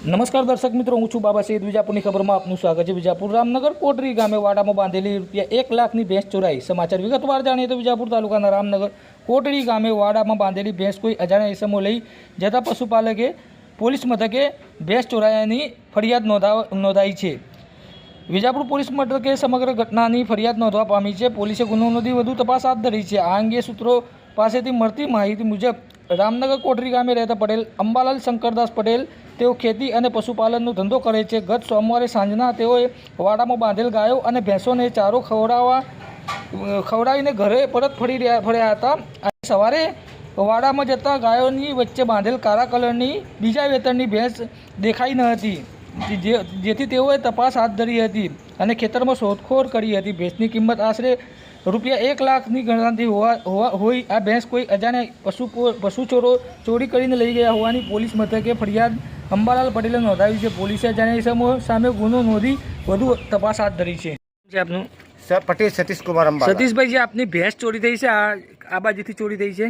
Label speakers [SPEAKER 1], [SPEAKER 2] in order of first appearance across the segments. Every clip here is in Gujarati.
[SPEAKER 1] નમસ્કાર દર્શક મિત્રો, હું છું બાબા સૈયદ. વિજાપુરની ખબરમાં આપનું સ્વાગત છે. વિજાપુર રામનગર કોટરી ગામે વાડામાં બાંધેલી ₹1 લાખની ભેંસ ચોરાઈ. સમાચાર વિગતવાર જાણીએ તો વિજાપુર તાલુકાના રામનગર કોટરી ગામે વાડામાં બાંધેલી ભેંસ કોઈ અજાણ્યા ઇસમો લઈ જતા પશુપાલકે પોલીસ મથકે ભેંસ ચોરાયાની ફરિયાદ નોંધાઈ છે. વિજાપુર પોલીસ મથકે સમગ્ર ઘટનાની ફરિયાદ નોંધવા પામી છે. પોલીસે ગુનો નોંધી વધુ તપાસ હાથ ધરી છે. આ અંગે સૂત્રો પાસેથી મળતી માહિતી મુજબ રામનગર કોટરી ગામે રહેતા પટેલ અંબાલાલ શંકરદાસ પટેલ તેઓ ખેતી અને પશુપાલનનો ધંધો કરે છે. ગત સોમવારે સાંજના તેઓએ વાડામાં બાંધેલ ગાયો અને ભેંસોને ચારો ખવડાવીને ઘરે પરત ફર્યા હતા. આજે સવારે વાડામાં જતા ગાયોની વચ્ચે બાંધેલ કાળા કલરની બીજા વેતનની ભેંસ દેખાઈ ન હતી, જેથી તેઓએ તપાસ હાથ ધરી હતી અને ખેતરમાં શોધખોળ કરી હતી. ભેંસની કિંમત આશરે ₹1 લાખની ગણતરી હોય આ ભેંસ કોઈ અજાણ્યા પશુચોરો ચોરી કરીને લઈ ગયા હોવાની પોલીસ મથકે ફરિયાદ અંબાલાલ પટેલે નોંધાવી છે. પોલીસે અજાણ્યા ઇસમો સામે ગુનો નોંધી વધુ તપાસ હાથ ધરી છે. આપનું
[SPEAKER 2] પટેલ સતીશ કુમાર અંબાલા.
[SPEAKER 1] સતીશભાઈ, જે આપની ભેંસ ચોરી થઈ છે, આ બાજુથી ચોરી થઈ છે,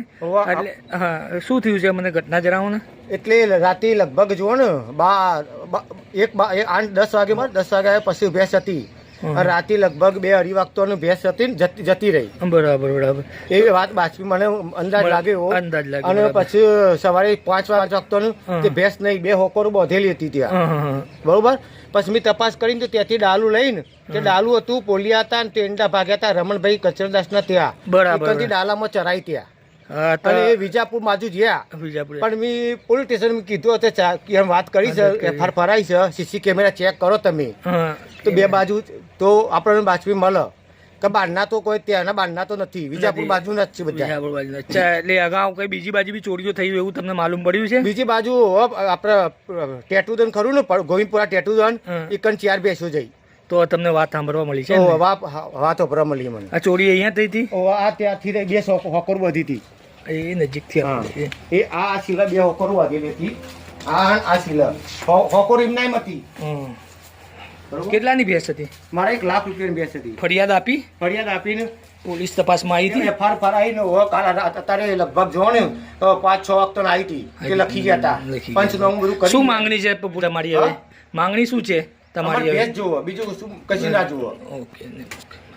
[SPEAKER 1] એટલે હા, શું થયું છે મને ઘટના જણાવો ને.
[SPEAKER 2] એટલે રાતે લગભગ જુઓ ને 10 વાગે પછી ભેંસ હતી. રાતે લગભગ 2-2:30 વાગતો ભેંસ હતી ને જતી રહી.
[SPEAKER 1] બરાબર.
[SPEAKER 2] એવી વાત બાજુ મને અંદાજ લાગ્યો. અને પછી સવારે 5 વાગતો તે ભેંસ નહીં, 2 હોકોરો બાંધેલી હતી ત્યાં. બરોબર. પછી મેં તપાસ કરીને ત્યાંથી ડાલું લઈને, તે ડાલું હતું, પોલિયા હતા ને ટેંડા ભાગ્યા હતા રમણભાઈ કચરદાસ ના ત્યાં. બરાબર. ડાલામાં ચરાઈ ત્યાં. અને એ વિજાપુર બાજુ ગયા. પણ મેં પોલીસ સ્ટેશન કીધું હતું, વાત કરી છે, એફઆઈઆર ફરાઈ છે, સીસી કેમેરા ચેક કરો તમે. તો બે બાજુ તો આપણને બાજુ મળે કે બારના તો કોઈ ત્યાંના બારના તો નથી, વિજાપુર બાજુ જ છે બધા.
[SPEAKER 1] એટલે અગાઉ કઈ બીજી બાજુ બી ચોરીઓ થઈ એવું તમને માલુમ પડ્યું છે?
[SPEAKER 2] બીજી બાજુ આપણે ટેટુદન ખરું ને, ગોવિંદપુરા ટેટુદન, એકન 4 ભેંસો જઈ.
[SPEAKER 1] તો તમને વાત સાંભળવા મળી છે?
[SPEAKER 2] વાત સાંભળવા મળી મને.
[SPEAKER 1] આ ચોરી અહીંયા થઈ હતી?
[SPEAKER 2] આ ત્યાંથી 2 હોકોર વધી હતી.
[SPEAKER 1] એ નજીકથી
[SPEAKER 2] એ આ શીલા 2 હોકોર વધેલી હતી. આ શીલા હોકોર એમ નામ હતી.
[SPEAKER 1] કેટલાની ભેંસ હતી?
[SPEAKER 2] મારા ₹1 લાખ ની ભેંસ હતી.
[SPEAKER 1] ફરિયાદ આપીને પોલીસ તપાસમાં આવી હતી.
[SPEAKER 2] એફઆઈઆર ફરાઈને અત્યારે લગભગ જો ને 5-6 વાગતો આવી હતી, તે લખી ગયા હતા. પંચનામું બધું કરી.
[SPEAKER 1] શું માંગણી છે તમારી હવે? માંગણી શું છે તમારી?
[SPEAKER 2] ભેંસ જુઓ, બીજું શું કશું ના જુઓ.
[SPEAKER 1] ઓકે.